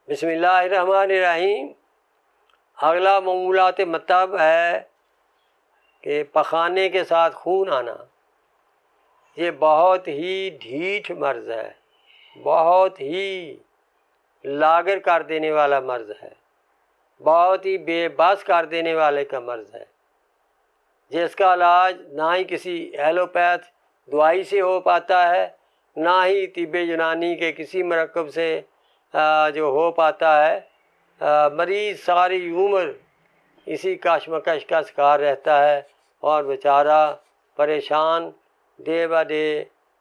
بسم اللہ الرحمن الرحیم۔ اگلا معمولات مطلب ہے کہ پخانے کے ساتھ خون آنا، یہ بہت ہی ڈھیٹھ مرض ہے، بہت ہی لاگر کر دینے والا مرض ہے، بہت ہی بے بس کر دینے والے کا مرض ہے، جس کا علاج نہ ہی کسی ایلوپیتھ دوائی سے ہو پاتا ہے، نہ ہی طب یونانی کے کسی مرکب سے جو ہو پاتا ہے۔ مریض ساری عمر اسی کشمکش کا شکار رہتا ہے اور بیچارہ پریشان ڈے با ڈے،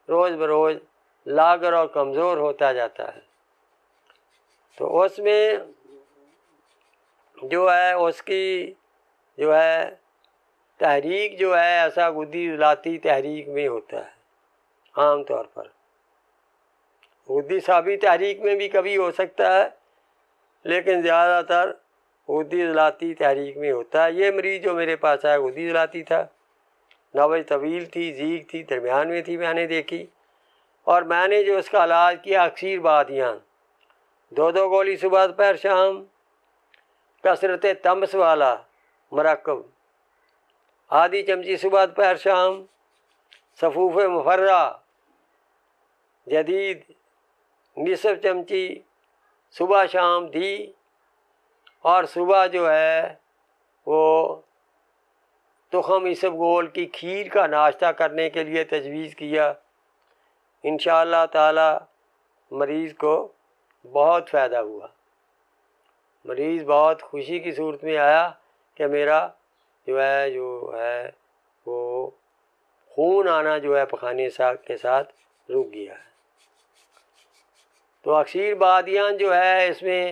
روز بروز لاغر اور کمزور ہوتا جاتا ہے۔ تو اس میں جو ہے اس کی جو ہے تحریک جو ہے ایسا غدی عضلاتی تحریک میں ہوتا ہے عام طور پر۔ غدی صابی تحریک میں بھی کبھی ہو سکتا ہے، لیکن زیادہ تر غدی عضلاتی تحریک میں ہوتا ہے۔ یہ مریض جو میرے پاس آیا غدی عضلاتی تھا، نبض طویل تھی، زیگ تھی، درمیان میں تھی، میں نے دیکھی، اور میں نے جو اس کا علاج کیا اکثیر بادیان، 2 گولی صبح دوپہر شام، کثرت تمس والا مرکب آدھی چمچی صبح دوپہر شام، صفوف مفرہ جدید نصف چمچی صبح شام دی، اور صبح جو ہے وہ تخم اسبگول کی کھیر کا ناشتہ کرنے کے لیے تجویز کیا۔ انشاءاللہ تعالی مریض کو بہت فائدہ ہوا، مریض بہت خوشی کی صورت میں آیا کہ میرا جو ہے وہ خون آنا جو ہے پخانے کے ساتھ رک گیا ہے۔ تو اکثیر بادیان جو ہے اس میں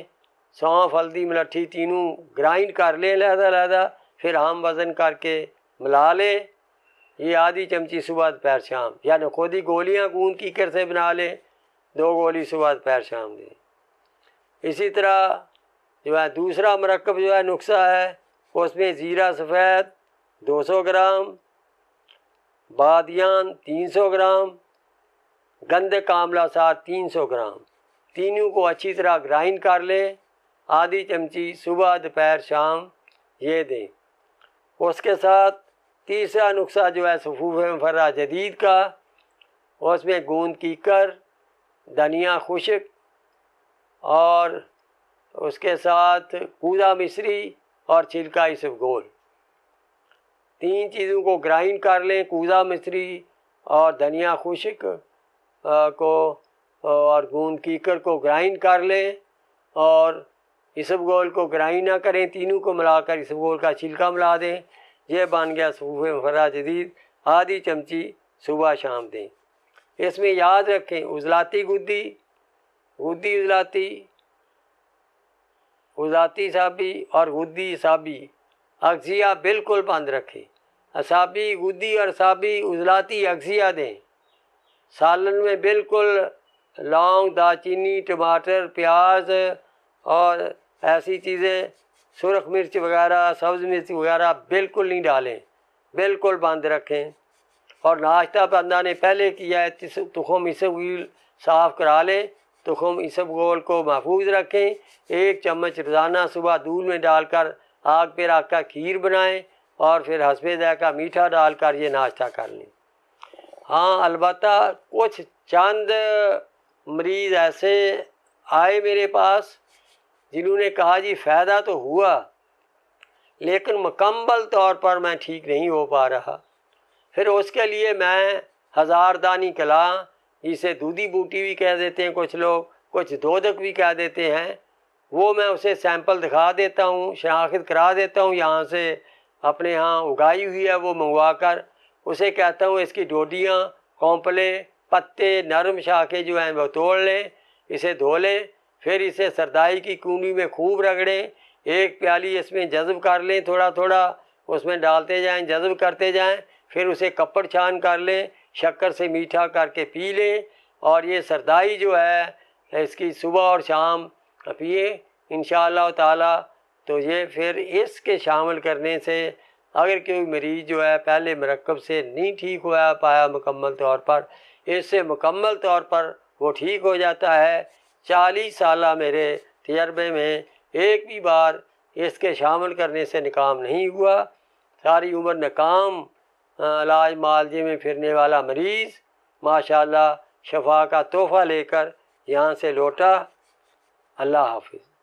سونف، ہلدی، ملٹھی تینوں گرائنڈ کر لیں علیحدہ، پھر ہم وزن کر کے ملا لیں، یہ آدھی چمچی صبح دوپہر شام، یعنی خود ہی گولیاں گوند کیکر سے بنا لیں، 2 گولی صبح دوپہر شام دیں۔ اسی طرح جو ہے دوسرا مرکب جو ہے نسخہ ہے، اس میں زیرہ سفید 200 گرام، بادیان 300 گرام، گندھک آملہ سار 300 گرام، تینوں کو اچھی طرح گرائنڈ کر لیں، آدھی چمچی صبح دوپہر شام یہ دیں۔ اس کے ساتھ تیسرا نسخہ جو ہے صفوف مفرہ جدید کا، اس میں گوند کیکر، دھنیا خشک، اور اس کے ساتھ کوزہ مصری اور چھلکا اسبگول، 3 چیزوں کو گرائنڈ کر لیں، کوزہ مصری اور دھنیا خشک کو اور گوند کیکر کو گرائنڈ کر لیں، اور اسبگول کو گرائنڈ نہ کریں، تینوں کو ملا کر اسبگول کا چھلکا ملا دیں، یہ بن گیا صفوف مفرہ جدید، آدھی چمچی صبح شام دیں۔ اس میں یاد رکھیں عضلاتی غدی عضلاتی، عضلاتی اعصابی اور غدی اعصابی اغذیہ بالکل بند رکھیں۔ اعصابی غدی اور اعصابی عضلاتی اغذیہ دیں۔ سالن میں بالکل لونگ، دالچینی، ٹماٹر، پیاز اور ایسی چیزیں، سرخ مرچ وغیرہ، سبز مرچ وغیرہ بالکل نہیں ڈالیں، بالکل بند رکھیں۔ اور ناشتہ بندہ نے پہلے کیا ہے، تخم اسبگول صاف کرا لیں، تخم اسبگول کو محفوظ رکھیں، 1 چمچ روزانہ صبح دودھ میں ڈال کر آگ پہ رکھ کر کھیر بنائیں، اور پھر حسب ذائقہ میٹھا ڈال کر یہ ناشتہ کر لیں۔ ہاں البتہ کچھ چند مریض ایسے آئے میرے پاس جنہوں نے کہا جی فائدہ تو ہوا، لیکن مکمل طور پر میں ٹھیک نہیں ہو پا رہا۔ پھر اس کے لیے میں ہزاردانی کلاں، جسے دودھی بوٹی بھی کہہ دیتے ہیں کچھ لوگ، کچھ دودک بھی کہہ دیتے ہیں، وہ میں اسے سیمپل دکھا دیتا ہوں، شناخت کرا دیتا ہوں، یہاں سے اپنے ہاں اگائی ہوئی ہے وہ منگوا کر، اسے کہتا ہوں اس کی ڈوڈیاں، کونپلیں، پتے، نرم شاخیں جو ہیں وہ توڑ لیں، اسے دھو لیں، پھر اسے سردائی کی کونی میں خوب رگڑیں، 1 پیالی اس میں جذب کر لیں، تھوڑا تھوڑا اس میں ڈالتے جائیں، جذب کرتے جائیں، پھر اسے کپڑ چھان کر لیں، شکر سے میٹھا کر کے پی لیں، اور یہ سردائی جو ہے اس کی صبح اور شام پئیں انشاءاللہ تعالی۔ تو یہ پھر اس کے شامل کرنے سے اگر کوئی مریض جو ہے پہلے مرکب سے نہیں ٹھیک ہوا پایا مکمل طور پر، اس سے مکمل طور پر وہ ٹھیک ہو جاتا ہے۔ 40 سالہ میرے تجربے میں ایک بھی بار اس کے شامل کرنے سے ناکام نہیں ہوا۔ ساری عمر ناکام علاج معالجے میں پھرنے والا مریض ماشاءاللہ شفا کا تحفہ لے کر یہاں سے لوٹا۔ اللہ حافظ۔